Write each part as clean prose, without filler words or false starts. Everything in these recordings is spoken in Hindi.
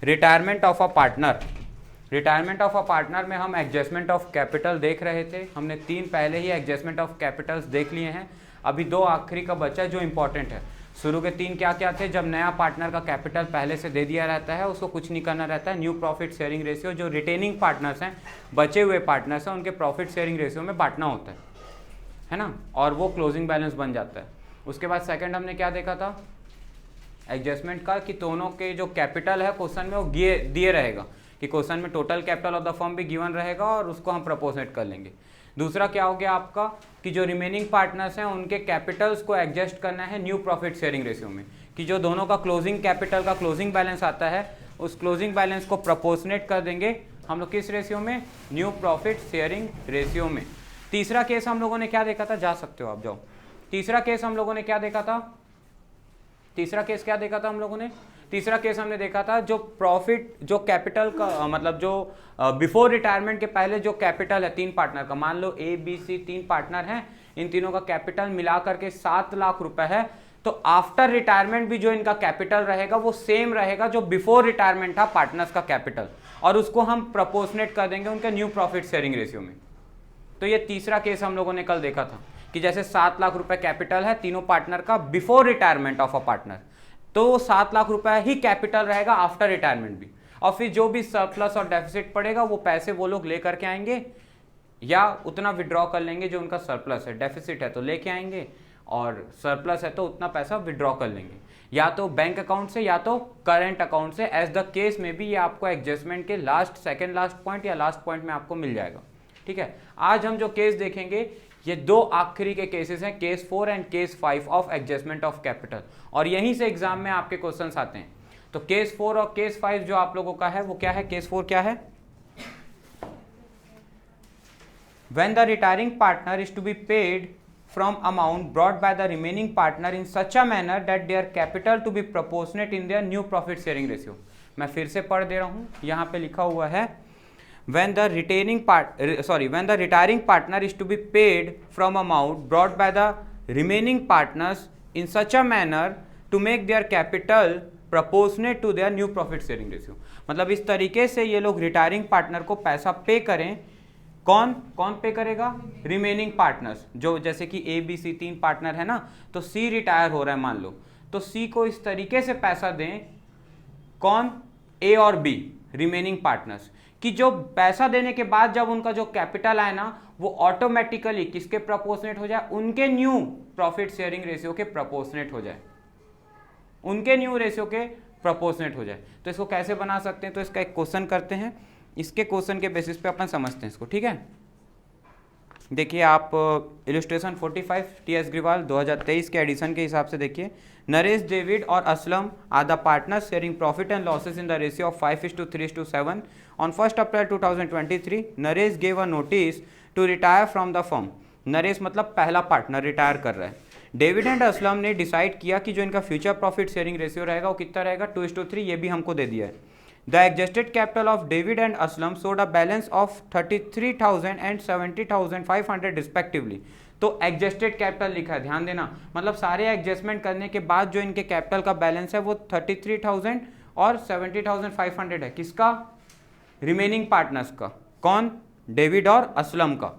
Retirement of a partner. Retirement of a partner में हम एडजस्टमेंट ऑफ कैपिटल देख रहे थे। हमने 3 पहले ही एडजस्टमेंट ऑफ कैपिटल्स देख लिए हैं, अभी 2 आखिरी का बचा जो इंपॉर्टेंट है। शुरू के 3 क्या क्या थे? जब नया पार्टनर का कैपिटल पहले से दे दिया रहता है, उसको कुछ नहीं करना रहता है, न्यू प्रॉफिट शेयरिंग रेशियो, जो रिटेनिंग पार्टनर्स हैं, बचे हुए पार्टनर्स हैं, उनके प्रॉफिट शेयरिंग रेशियो में बांटना होता है ना, और वो क्लोजिंग बैलेंस बन जाता है। उसके बाद सेकंड हमने क्या देखा था एडजस्टमेंट का, कि दोनों के जो कैपिटल है क्वेश्चन में वो दिए रहेगा, कि क्वेश्चन में total capital of the firm भी गिवन रहेगा और उसको हम प्रपोर्शनेट कर लेंगे। दूसरा क्या हो गया आपका, कि जो रिमेनिंग पार्टनर्स हैं उनके कैपिटल्स को एडजस्ट करना है न्यू प्रॉफिट शेयरिंग रेशियो में, कि जो दोनों का क्लोजिंग कैपिटल का क्लोजिंग बैलेंस आता है उस क्लोजिंग बैलेंस को प्रपोर्शनेट कर देंगे हम लोग किस रेशियो में? न्यू प्रॉफिट शेयरिंग रेशियो में। तीसरा केस हम लोगों ने क्या देखा था? जा सकते हो आप, जाओ। तीसरा केस हम लोगों ने क्या देखा था? तीसरा केस क्या देखा था हम लोगों ने? तीसरा केस हमने देखा था जो प्रॉफिट, जो कैपिटल का मतलब जो बिफोर रिटायरमेंट के पहले जो कैपिटल है 3 पार्टनर का, मान लो ए बी सी 3 पार्टनर हैं, इन तीनों का कैपिटल मिला करके 7 लाख रुपए है, तो आफ्टर रिटायरमेंट भी जो इनका कैपिटल रहेगा वो सेम रहेगा जो बिफोर रिटायरमेंट था पार्टनर्स का कैपिटल, और उसको हम प्रपोर्शनेट कर देंगे उनके न्यू प्रॉफिट शेयरिंग रेशियो में। तो ये तीसरा केस हम लोगों ने कल देखा था, कि जैसे 7 लाख रुपए कैपिटल है तीनों पार्टनर का before retirement of a partner, तो 7 लाख रुपए ही कैपिटल रहेगा आफ्टर रिटायरमेंट भी, और फिर जो भी सरप्लस और डेफिसिट पड़ेगा वो पैसे वो लोग लेकर के आएंगे, या उतना विड्रॉ कर लेंगे जो उनका सरप्लस है, डेफिसिट है तो लेके आएंगे और सरप्लस है तो उतना पैसा विड्रॉ कर लेंगे, या तो बैंक अकाउंट से या तो करेंट अकाउंट से, एज द केस में भी। ये आपको एडजस्टमेंट के सेकंड लास्ट पॉइंट या लास्ट पॉइंट में आपको मिल जाएगा। ठीक है, आज हम जो केस देखेंगे ये 2 आखिरी के केसेस हैं, case 4 and case 5 of adjustment of capital, और यहीं से एग्जाम में आपके क्वेश्चंस आते हैं। तो केस 4 और केस 5 जो आप लोगों का है वो क्या है? केस 4 क्या है? When the retiring partner is to be paid from amount brought by the remaining partner in such a manner that their capital to be proportionate in their new profit sharing ratio। मैं फिर से पढ़ दे रहा हूं, यहां पे लिखा हुआ है when the retiring partner is to be paid from amount brought by the remaining partners in such a manner to make their capital proportionate to their new profit sharing ratio। मतलब इस तरीके से ये लोग रिटायरिंग पार्टनर को पैसा पे करें। कौन कौन पे करेगा? रिमेनिंग पार्टनर्स, जो जैसे कि ए बी सी 3 पार्टनर है ना, तो सी रिटायर हो रहा है मान लो, तो सी को इस तरीके से पैसा दें, कौन? ए और बी रिमेनिंग पार्टनर्स, कि जो पैसा देने के बाद जब उनका जो कैपिटल आए ना वो ऑटोमेटिकली किसके प्रपोर्शनेट हो जाए? उनके न्यू प्रॉफिट शेयरिंग रेशियो के प्रपोर्शनेट हो जाए, उनके न्यू रेशियो के प्रपोर्शनेट हो जाए। तो इसको कैसे बना सकते हैं? तो इसका एक क्वेश्चन करते हैं, इसके क्वेश्चन के बेसिस पे अपन समझते हैं इसको। ठीक है, देखिए आप इलस्ट्रेशन 45 टी.एस. ग्रिवाल 2023 के एडिशन के हिसाब से देखिए, नरेश, डेविड और Aslam are the partners sharing profit and losses in the ratio of 5:3:7 on 1 April 2023। Naresh gave a notice to retire from the firm. Naresh मतलब पहला पार्टनर रिटायर कर रहा है। डेविड एंड असलम ने डिसाइड किया कि जो इनका फ्यूचर प्रॉफिट शेयरिंग रेशियो रहेगा वो कितना रहेगा? 2:3। ये भी हमको दे दिया है। The adjusted capital of David and Aslam showed a balance of 33,000 and 70,500 respectively। तो एडजस्टेड कैपिटल लिखा है, ध्यान देना, मतलब सारे एडजस्टमेंट करने के बाद जो इनके कैपिटल का बैलेंस है वो 33,000 और 70,500 है। किसका? रिमेनिंग पार्टनर्स का। कौन? डेविड और असलम का।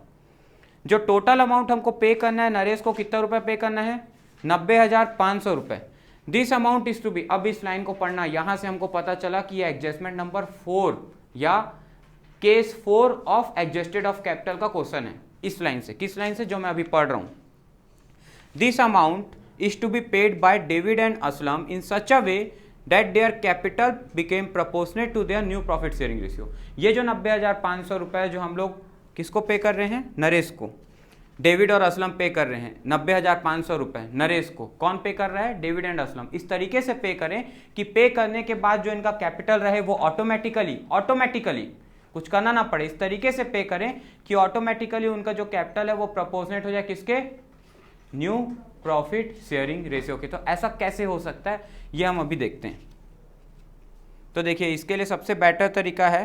जो टोटल अमाउंट हमको पे करना है, नरेश को कितना रुपए पे करना है? 90,500 रुपए। This amount is to be, अब इस लाइन को पढ़ना, यहां से हमको पता चला कि यह एडजस्टमेंट नंबर 4 या case 4 of adjusted of capital का क्वेश्चन है। इस लाइन से, किस लाइन से? जो मैं अभी पढ़ रहा हूं, this amount is to be paid by David and Aslam in such a way that their capital became proportionate to their new profit sharing ratio. ये जो 90,500 रुपए जो हम लोग किसको पे कर रहे हैं? नरेश को। डेविड और असलम पे कर रहे हैं 90,500 रुपए नरेश को। कौन पे कर रहा है? David and Aslam. इस तरीके से पे करें कि पे करने के बाद जो इनका कैपिटल रहे वो ऑटोमेटिकली कुछ करना ना पड़े। इस तरीके से पे करें कि ऑटोमेटिकली उनका जो कैपिटल है वो प्रोपोर्शनेट हो जाए किसके? न्यू प्रॉफिट शेयरिंग रेशियो के। तो ऐसा कैसे हो सकता है ये हम अभी देखते हैं। तो देखिए इसके लिए सबसे बेटर तरीका है,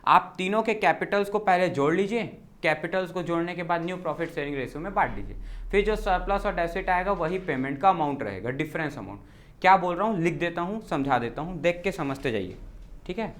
आप तीनों के कैपिटल्स को पहले जोड़ लीजिए, कैपिटल्स को जोड़ने के बाद न्यू प्रॉफिट शेयरिंग रेशियो में बांट दीजिए, फिर जो सरप्लस और डेफिसिट आएगा वही पेमेंट का अमाउंट रहेगा, डिफरेंस अमाउंट। क्या बोल रहा हूँ लिख देता हूँ, समझा देता हूँ, देख के समझते जाइए, ठीक है।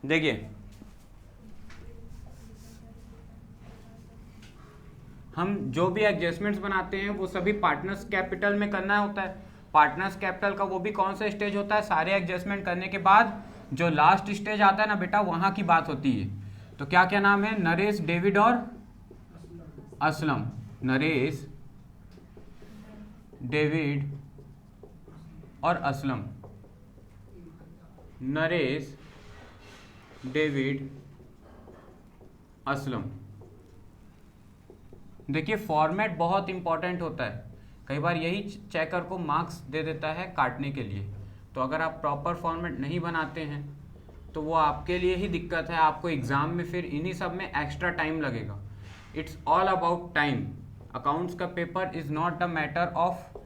देखिए हम जो भी एडजस्टमेंट्स बनाते हैं वो सभी पार्टनर्स कैपिटल में करना होता है। पार्टनर्स कैपिटल का वो भी कौन सा स्टेज होता है, सारे एडजस्टमेंट करने के बाद जो लास्ट स्टेज आता है ना बेटा, वहां की बात होती है। तो क्या क्या नाम है, नरेश, डेविड और असलम। नरेश, डेविड और असलम। नरेश, डेविड, असलम। देखिए फॉर्मेट बहुत इंपॉर्टेंट होता है, कई बार यही चेकर को मार्क्स दे देता है काटने के लिए। तो अगर आप प्रॉपर फॉर्मेट नहीं बनाते हैं तो वो आपके लिए ही दिक्कत है, आपको एग्जाम में फिर इन्हीं सब में एक्स्ट्रा टाइम लगेगा। It's all about time. Accounts का paper is not a matter of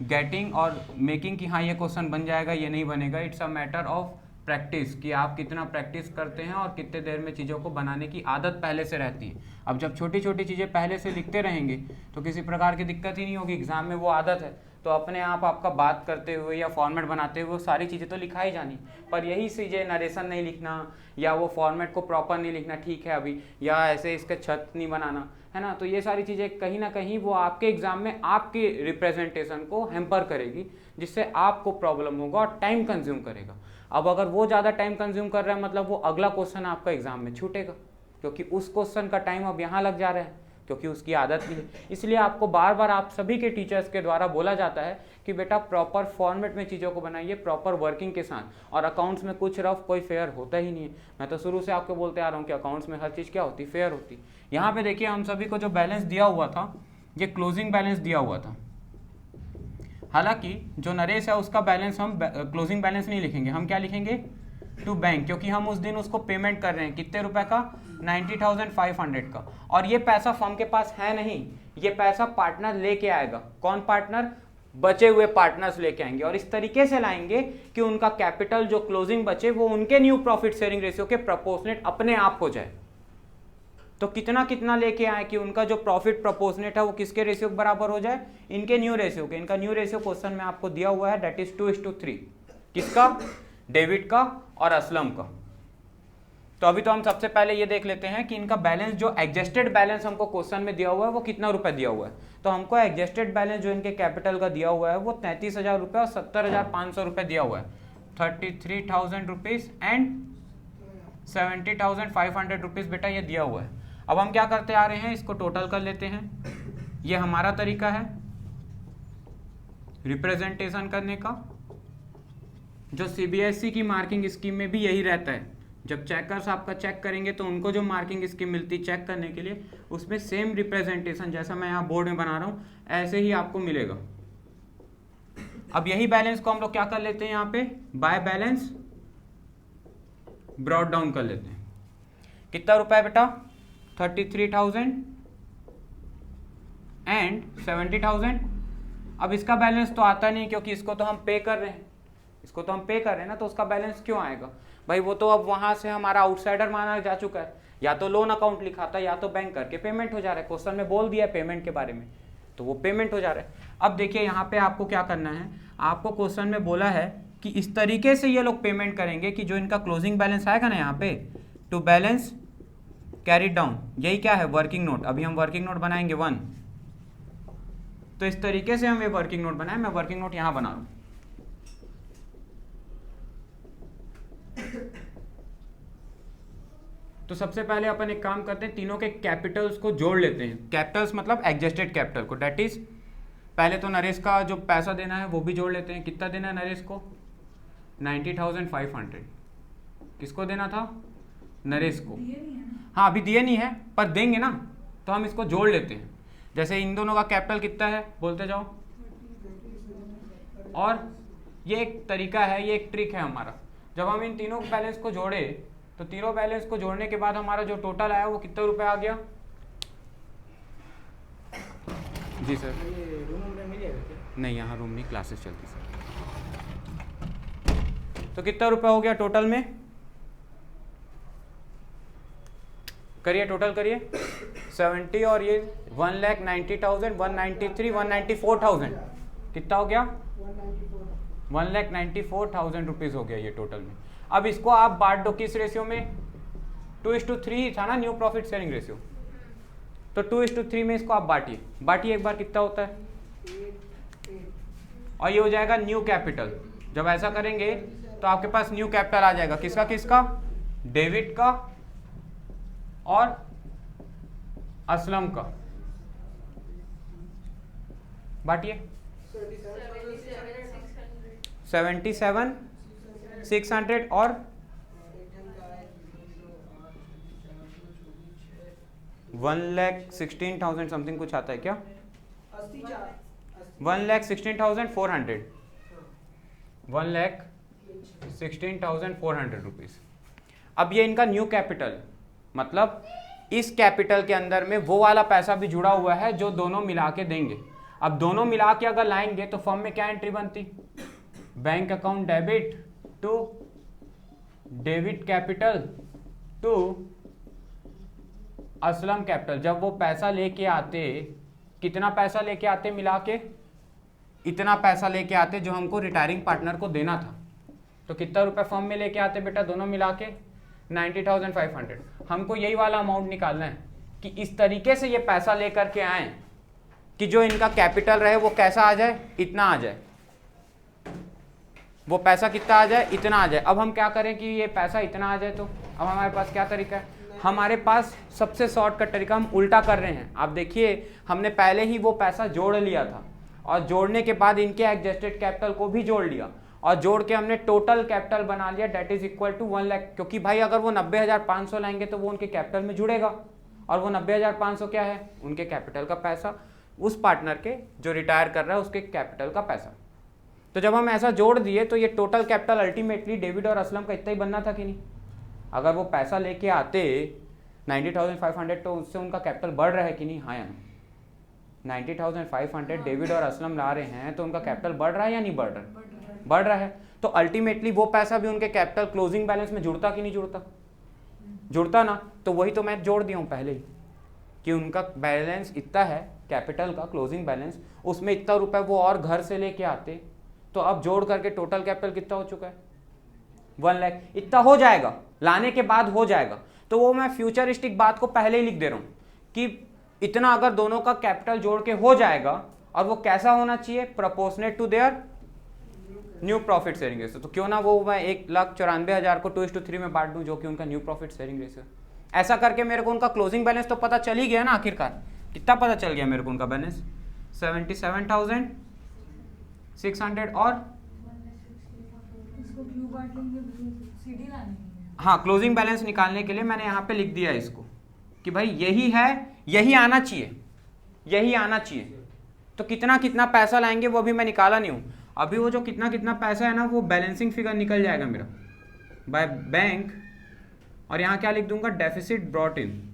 getting और मेकिंग कि हाँ ये क्वेश्चन बन जाएगा ये नहीं बनेगा। It's a matter of practice कि आप कितना प्रैक्टिस करते हैं और कितने देर में चीज़ों को बनाने की आदत पहले से रहती है। अब जब छोटी छोटी चीज़ें पहले से लिखते रहेंगे तो किसी प्रकार की दिक्कत ही नहीं होगी, एग्जाम में वो आदत है तो अपने आप आपका बात करते हुए या फॉर्मेट बनाते हुए वो सारी चीज़ें तो लिखाई जानी। पर यही चीज़ें नरेशन नहीं लिखना या वो फॉर्मेट को प्रॉपर नहीं लिखना, ठीक है अभी, या ऐसे इसका छत नहीं बनाना, है ना, तो ये सारी चीज़ें कहीं ना कहीं वो आपके एग्जाम में आपकी रिप्रेजेंटेशन को हैम्पर करेगी, जिससे आपको प्रॉब्लम होगा और टाइम कंज्यूम करेगा। अब अगर वो ज़्यादा टाइम कंज्यूम कर रहा है मतलब वो अगला क्वेश्चन आपका एग्जाम में छूटेगा, क्योंकि उस क्वेश्चन का टाइम अब यहाँ लग जा रहा है, क्योंकि उसकी आदत भी है। इसलिए आपको बार बार आप सभी के टीचर्स के द्वारा बोला जाता है कि बेटा प्रॉपर फॉर्मेट में चीज़ों को बनाइए, प्रॉपर वर्किंग के साथ। और अकाउंट्स में कुछ रफ कोई फेयर होता ही नहीं है। मैं तो शुरू से आपको बोलते आ रहा हूँ कि अकाउंट्स में हर चीज़ क्या होती, फेयर होती। यहाँ पे देखिए हम सभी को जो बैलेंस दिया हुआ था ये क्लोजिंग बैलेंस दिया हुआ था। हालांकि जो नरेश है उसका बैलेंस हम क्लोजिंग बैलेंस नहीं लिखेंगे, हम क्या लिखेंगे, टू बैंक, क्योंकि हम उस दिन उसको पेमेंट कर रहे हैं कितने रुपए का, 90,500 का। और ये पैसा फर्म के पास है नहीं, ये पैसा पार्टनर लेके आएगा। कौन पार्टनर, बचे हुए पार्टनर्स लेके आएंगे और इस तरीके से लाएंगे कि उनका कैपिटल जो क्लोजिंग बचे वो उनके न्यू प्रॉफिट शेयरिंग रेशियो के प्रोपोर्शनेट अपने आप हो जाए। तो कितना कितना लेके आए कि उनका जो प्रॉफिट प्रोपोर्शनेट है वो किसके रेशियो के बराबर हो जाए, इनके न्यू रेशियो के। इनका न्यू रेशियो क्वेश्चन में आपको दिया हुआ है, दैट इज 2:3। किसका, डेविड का और असलम का। तो अभी तो हम सबसे पहले ये देख लेते हैं कि इनका बैलेंस, जो एडजस्टेड बैलेंस हमको क्वेश्चन में दिया हुआ है वो कितना रुपए दिया हुआ है। तो हमको एडजस्टेड बैलेंस जो इनके कैपिटल का दिया हुआ है वो 33,000 रुपये और 70,500 रुपये दिया हुआ है। 33,000 रुपीज एंड 70,500 रुपीज बेटा ये दिया हुआ है। अब हम क्या करते आ रहे हैं, इसको टोटल कर लेते हैं। ये हमारा तरीका है रिप्रेजेंटेशन करने का, जो सीबीएसई की मार्किंग स्कीम में भी यही रहता है। जब चेकर्स आपका चेक करेंगे तो उनको जो मार्किंग स्कीम मिलती चेक करने के लिए, उसमें सेम रिप्रेजेंटेशन जैसा मैं यहाँ बोर्ड में बना रहा हूँ ऐसे ही आपको मिलेगा। अब यही बैलेंस को हम लोग क्या कर लेते हैं, यहाँ पे बाय बैलेंस ब्रॉट डाउन कर लेते हैं। कितना रुपया बेटा, 33,000 एंड 70,000। अब इसका बैलेंस तो आता नहीं क्योंकि इसको तो हम पे कर रहे हैं, इसको तो हम पे कर रहे हैं ना, तो उसका बैलेंस क्यों आएगा भाई, वो तो अब वहां से हमारा आउटसाइडर माना जा चुका है। या तो लोन अकाउंट लिखा था या तो बैंक करके पेमेंट हो जा रहा है, क्वेश्चन में बोल दिया पेमेंट के बारे में तो वो पेमेंट हो जा रहा है। अब देखिए यहाँ पे आपको क्या करना है, आपको क्वेश्चन में बोला है कि इस तरीके से ये लोग पेमेंट करेंगे कि जो इनका क्लोजिंग बैलेंस आएगा ना यहाँ पे, टू बैलेंस कैरी डाउन, यही क्या है, वर्किंग नोट। अभी हम वर्किंग नोट बनाएंगे 1, तो इस तरीके से हम ये वर्किंग नोट बनाए। मैं वर्किंग नोट यहां बना रहा हूं। तो सबसे पहले अपन एक काम करते हैं, तीनों के कैपिटल्स को जोड़ लेते हैं। कैपिटल्स मतलब एडजस्टेड कैपिटल को, डेट इज पहले तो नरेश का जो पैसा देना है वो भी जोड़ लेते हैं। कितना देना है नरेश को, 90,500। किसको देना था, नरेश को। हाँ अभी दिए नहीं है पर देंगे ना, तो हम इसको जोड़ लेते हैं। जैसे इन दोनों का कैपिटल कितना है बोलते जाओ। और ये एक तरीका है, ये एक ट्रिक है हमारा। जब हम इन तीनों बैलेंस को जोड़े तो तीनों बैलेंस को जोड़ने के बाद हमारा जो टोटल आया वो कितने रुपए आ गया? जी सर। रूम में मिलेगा क्या? नहीं, यहाँ रूम नहीं, क्लासेस चलती सर। तो कितना रुपए हो गया टोटल में? करिए, टोटल करिए। 70 और ये 1,90,000, 193, 194,000 कितना हो गया? 1,94,000 रुपीज हो गया ये टोटल में। अब इसको आप बांट दो किस रेशियो में? 2:3 था ना न्यू प्रॉफिट शेयरिंग रेशियो, तो 2:3 में इसको आप बांटिए एक बार, कितना होता है? और ये हो जाएगा न्यू कैपिटल। जब ऐसा करेंगे तो आपके पास न्यू कैपिटल आ जाएगा, किसका किसका? डेविड का और असलम का। बांटिए। 77,600 और 1,16,000 समथिंग कुछ आता है क्या? 1,16,400, 1,16,400 रुपीज। अब ये इनका न्यू कैपिटल, मतलब इस कैपिटल के अंदर में वो वाला पैसा भी जुड़ा हुआ है जो दोनों मिला के देंगे। अब दोनों मिला के अगर लाएंगे तो फर्म में क्या एंट्री बनती? Bank account debit to debit capital to Aslam capital. जब वो पैसा लेके आते, कितना पैसा लेके आते मिला के? इतना पैसा लेके आते जो हमको रिटायरिंग पार्टनर को देना था। तो कितना रुपए फर्म में लेके आते बेटा दोनों मिला के? 90,500। हमको यही वाला अमाउंट निकालना है कि इस तरीके से ये पैसा लेकर के आए कि जो इनका कैपिटल रहे वो कैसा आ जाए? इतना आ जाए। वो पैसा कितना आ जाए? इतना आ जाए। अब हम क्या करें कि ये पैसा इतना आ जाए, तो अब हमारे पास क्या तरीका है? हमारे पास सबसे शॉर्टकट तरीका, हम उल्टा कर रहे हैं। आप देखिए, हमने पहले ही वो पैसा जोड़ लिया था और जोड़ने के बाद इनके एडजस्टेड कैपिटल को भी जोड़ लिया और जोड़ के हमने टोटल कैपिटल बना लिया, debt is equal to 1 lakh. क्योंकि भाई अगर वो 90,500 लाएंगे तो वो उनके कैपिटल में जुड़ेगा, और वो 90,500 क्या है? उनके कैपिटल का पैसा, उस पार्टनर के जो रिटायर कर रहा है उसके कैपिटल का पैसा। तो जब हम ऐसा जोड़ दिए तो ये टोटल कैपिटल अल्टीमेटली डेविड और असलम का इतना ही बनना था कि नहीं? अगर वो पैसा लेके आते 90,500 तो उससे उनका कैपिटल बढ़ रहा है कि नहीं? हाँ या नहीं? 90,500 डेविड और असलम ला रहे हैं तो उनका कैपिटल बढ़ रहा है या नहीं बढ़ रहा है? बढ़ रहा है। तो अल्टीमेटली वो पैसा भी उनके कैपिटल क्लोजिंग बैलेंस में जुड़ता कि नहीं जुड़ता? जुड़ता ना। तो वही तो मैं जोड़ दिया हूँ पहले ही कि उनका बैलेंस इतना है, कैपिटल का क्लोजिंग बैलेंस, उसमें इतना रुपए वो और घर से लेके आते, तो अब जोड़ करके टोटल कैपिटल कितना हो चुका है? 1 लाख। इतना हो जाएगा, लाने के बाद हो जाएगा। तो वो मैं फ्यूचरिस्टिक बात को पहले ही लिख दे रहा हूँ कि इतना अगर दोनों का कैपिटल जोड़ के हो जाएगा, और वो कैसा होना चाहिए? Proportionate to their new profit sharing ratio. तो क्यों ना वो मैं 1,94,000 को 2:3 में बांट दूं, जो कि उनका न्यू प्रॉफिट शेयरिंग रेशियो। ऐसा करके मेरे को उनका क्लोजिंग बैलेंस तो पता चल ही गया ना आखिरकार। कितना पता चल गया मेरे को उनका बैलेंस? 77,600 और हाँ, क्लोजिंग बैलेंस निकालने के लिए मैंने यहाँ पे लिख दिया इसको कि भाई यही है, यही आना चाहिए, यही आना चाहिए। तो कितना कितना पैसा लाएंगे वो अभी मैं निकाला नहीं हूँ। अभी वो जो कितना कितना पैसा है ना, वो बैलेंसिंग फिगर निकल जाएगा मेरा बाय बैंक, और यहाँ क्या लिख दूंगा? Deficit brought in.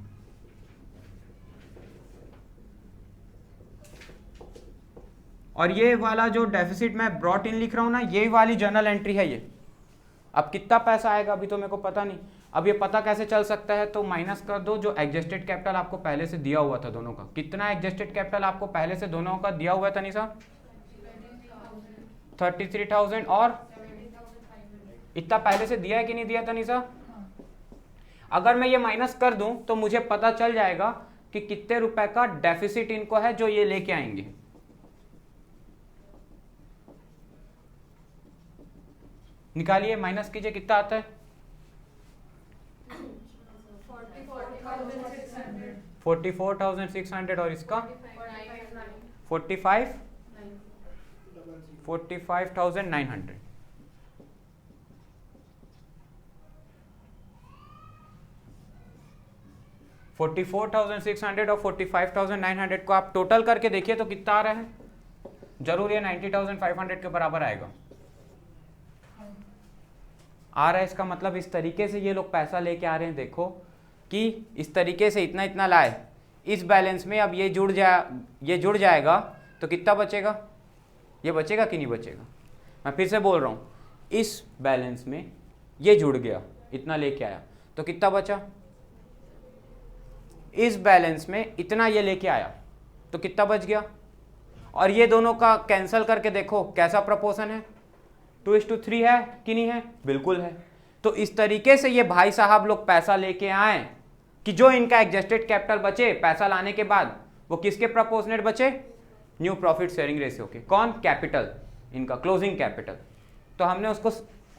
और ये वाला जो डेफिसिट मैं ब्रॉट इन लिख रहा हूँ ना, ये वाली जर्नल एंट्री है ये। अब कितना पैसा आएगा अभी तो मेरे को पता नहीं। अब ये पता कैसे चल सकता है? तो माइनस कर दो जो एडजस्टेड कैपिटल आपको पहले से दिया हुआ था दोनों का। कितना एडजस्टेड कैपिटल आपको पहले से दोनों का दिया हुआ था निशा? 33,000 और इतना पहले से दिया है कि नहीं दिया था निशा? अगर मैं ये माइनस कर दूं तो मुझे पता चल जाएगा कि कितने रुपए का डेफिसिट इनको है जो ये लेके आएंगे। निकालिए, माइनस कीजिए, कितना आता है? 44,600 और इसका 45,900। $44,600 और 45,900 को आप टोटल करके देखिए तो कितना आ रहा है? जरूर ये 90,500 के बराबर आएगा। आ रहा है इसका मतलब इस तरीके से ये लोग पैसा लेके आ रहे हैं। देखो कि इस तरीके से इतना इतना लाए, इस बैलेंस में अब ये जुड़ जाएगा तो कितना बचेगा, ये बचेगा कि नहीं बचेगा। मैं फिर से बोल रहा हूँ, इस बैलेंस में ये जुड़ गया, इतना लेके आया तो कितना बचा, इस बैलेंस में इतना ये लेके आया तो कितना बच गया, और ये दोनों का कैंसिल करके देखो कैसा प्रपोर्शन है, 2:3 है कि नहीं है, बिल्कुल है। तो इस तरीके से ये भाई साहब लोग पैसा लेके आए कि जो इनका एडजस्टेड कैपिटल बचे पैसा लाने के बाद वो किसके प्रपोर्शनेट बचे, न्यू प्रॉफिट शेयरिंग रेशियो के। कौन, कैपिटल, इनका क्लोजिंग कैपिटल। तो हमने उसको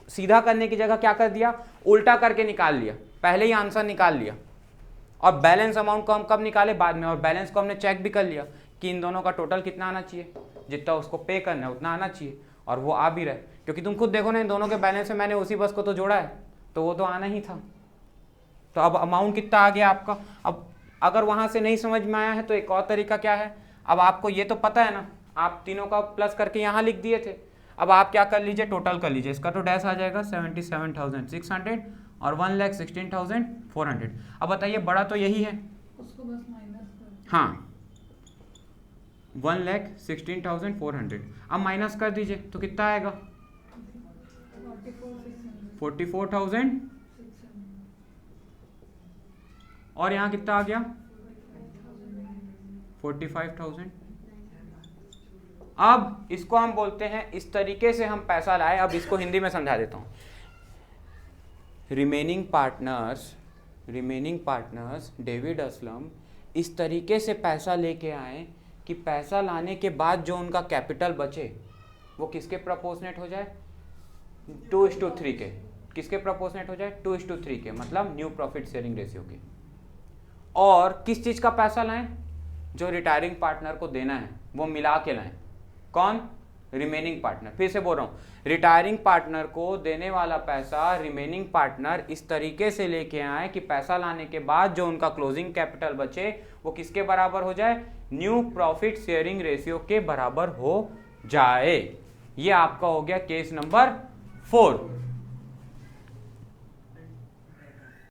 सीधा करने की जगह क्या कर दिया, उल्टा करके निकाल लिया, पहले ही आंसर निकाल लिया। और बैलेंस अमाउंट को हम कब निकाले, बाद में। और बैलेंस को हमने चेक भी कर लिया कि इन दोनों का टोटल कितना आना चाहिए, जितना उसको पे करना है उतना आना चाहिए, और वो आ भी रहा है। क्योंकि तुम खुद देखो ना, इन दोनों के बैलेंस में मैंने उसी बस को तो जोड़ा है, तो वो तो आना ही था। तो अब अमाउंट कितना आ गया आपका। अब अगर वहां से नहीं समझ में आया है तो एक और तरीका क्या है, अब आपको ये तो पता है ना, आप तीनों का प्लस करके यहाँ लिख दिए थे। अब आप क्या कर लीजिए, टोटल कर लीजिए। इसका तो डैश आ जाएगा 77,600 और 1,16,400। अब बताइए बड़ा तो यही है, उसको बस माइनस कर। हाँ 1,16,400। अब माइनस कर दीजिए तो कितना आएगा, 44,000। और यहाँ कितना आ गया, 45,000। अब इसको हम बोलते हैं, इस तरीके से हम पैसा लाए। अब इसको हिंदी में समझा देता हूँ। रिमेनिंग पार्टनर्स डेविड असलम इस तरीके से पैसा लेके आए कि पैसा लाने के बाद जो उनका कैपिटल बचे वो किसके प्रपोर्शनेट हो जाए, 2:3 के। किसके प्रपोर्शनेट हो जाए, 2:3 के, मतलब न्यू प्रॉफिट शेयरिंग रेशियो के। और किस चीज का पैसा लाएं, जो रिटायरिंग पार्टनर को देना है वो मिला के लाएं। कौन, रिमेनिंग पार्टनर। फिर से बोल रहा हूं, रिटायरिंग पार्टनर को देने वाला पैसा रिमेनिंग पार्टनर इस तरीके से लेके आए कि पैसा लाने के बाद जो उनका क्लोजिंग कैपिटल बचे वो किसके बराबर हो जाए, न्यू प्रॉफिट शेयरिंग रेशियो के बराबर हो जाए। ये आपका हो गया केस नंबर 4।